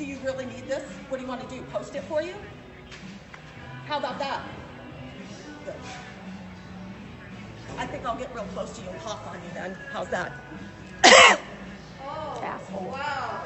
Do you really need this? What do you want to do? Post it for you? How about that? Good. I think I'll get real close to you and cough on you then. How's that? Oh, Asshole. wow.